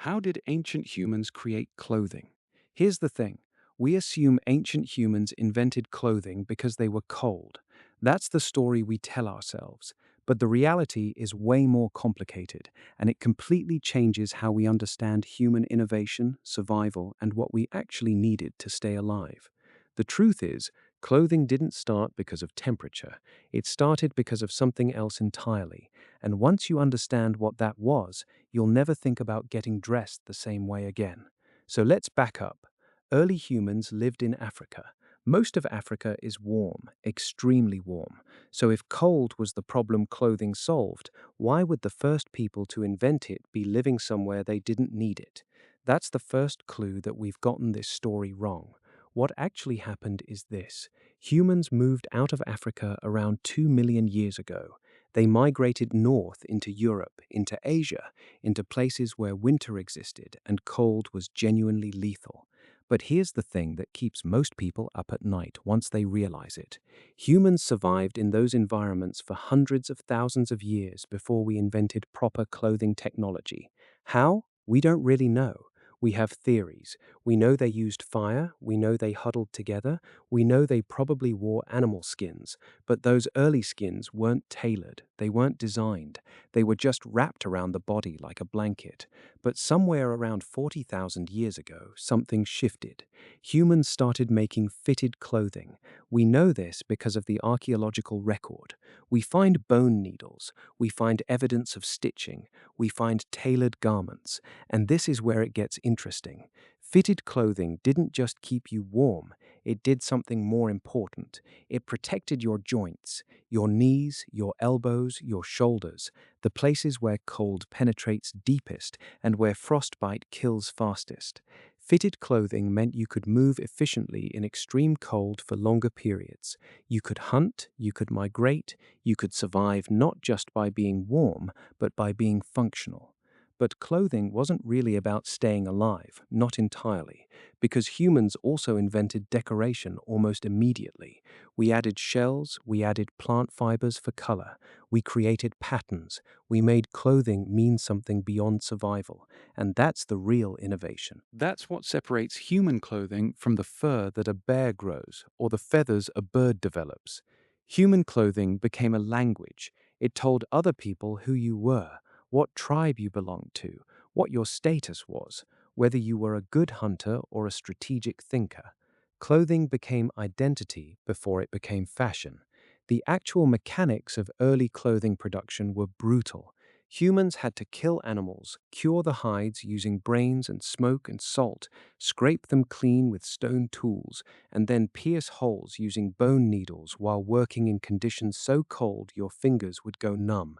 How did ancient humans create clothing? Here's the thing. We assume ancient humans invented clothing because they were cold. That's the story we tell ourselves. But the reality is way more complicated, and it completely changes how we understand human innovation, survival, and what we actually needed to stay alive. The truth is, clothing didn't start because of temperature. It started because of something else entirely. And once you understand what that was, you'll never think about getting dressed the same way again. So let's back up. Early humans lived in Africa. Most of Africa is warm, extremely warm. So if cold was the problem clothing solved, why would the first people to invent it be living somewhere they didn't need it? That's the first clue that we've gotten this story wrong. What actually happened is this. Humans moved out of Africa around 2 million years ago. They migrated north into Europe, into Asia, into places where winter existed and cold was genuinely lethal. But here's the thing that keeps most people up at night once they realize it. Humans survived in those environments for hundreds of thousands of years before we invented proper clothing technology. How? We don't really know. We have theories. We know they used fire, we know they huddled together, we know they probably wore animal skins, but those early skins weren't tailored, they weren't designed, they were just wrapped around the body like a blanket. But somewhere around 40,000 years ago, something shifted. Humans started making fitted clothing. We know this because of the archaeological record. We find bone needles, we find evidence of stitching, we find tailored garments, and this is where it gets interesting. Fitted clothing didn't just keep you warm, it did something more important. It protected your joints, your knees, your elbows, your shoulders, the places where cold penetrates deepest and where frostbite kills fastest. Fitted clothing meant you could move efficiently in extreme cold for longer periods. You could hunt, you could migrate, you could survive not just by being warm, but by being functional. But clothing wasn't really about staying alive, not entirely, because humans also invented decoration almost immediately. We added shells, we added plant fibers for color, we created patterns, we made clothing mean something beyond survival, and that's the real innovation. That's what separates human clothing from the fur that a bear grows or the feathers a bird develops. Human clothing became a language. It told other people who you were, what tribe you belonged to, what your status was, whether you were a good hunter or a strategic thinker. Clothing became identity before it became fashion. The actual mechanics of early clothing production were brutal. Humans had to kill animals, cure the hides using brains and smoke and salt, scrape them clean with stone tools, and then pierce holes using bone needles while working in conditions so cold your fingers would go numb.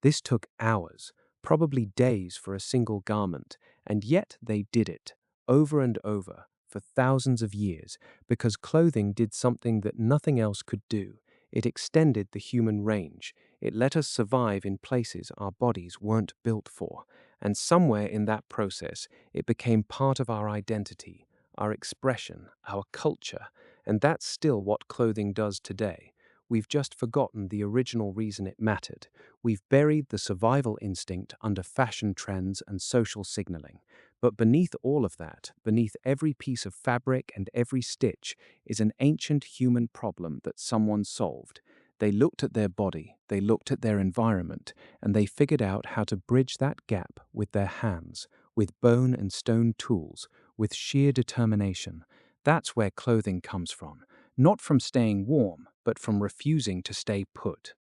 This took hours, probably days for a single garment, and yet they did it, over and over, for thousands of years, because clothing did something that nothing else could do. It extended the human range. It let us survive in places our bodies weren't built for. And somewhere in that process, it became part of our identity, our expression, our culture. And that's still what clothing does today. We've just forgotten the original reason it mattered. We've buried the survival instinct under fashion trends and social signaling. But beneath all of that, beneath every piece of fabric and every stitch, is an ancient human problem that someone solved. They looked at their body, they looked at their environment, and they figured out how to bridge that gap with their hands, with bone and stone tools, with sheer determination. That's where clothing comes from. Not from staying warm, but from refusing to stay put.